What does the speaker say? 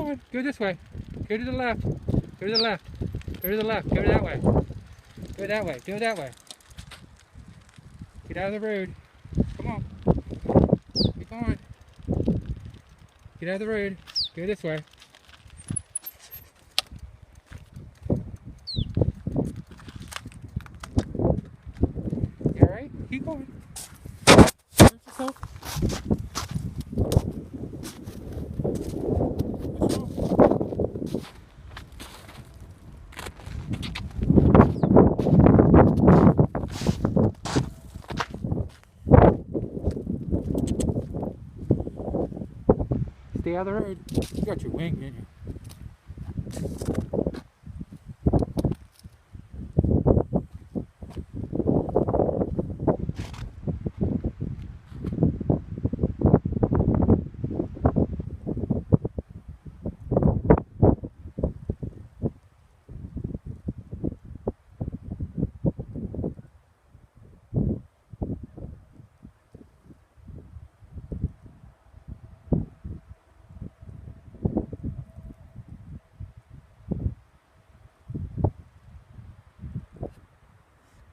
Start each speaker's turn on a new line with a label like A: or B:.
A: on. Go this way. Go to the left. Go to the left. Go to the left. Go that way. Go that way. Go that way. Get out of the road. Come on. Keep going. Get out of the road. Go this way. You alright? Keep going. Hurt yourself? What's wrong? Stay out of the road. You got your wing, didn't you?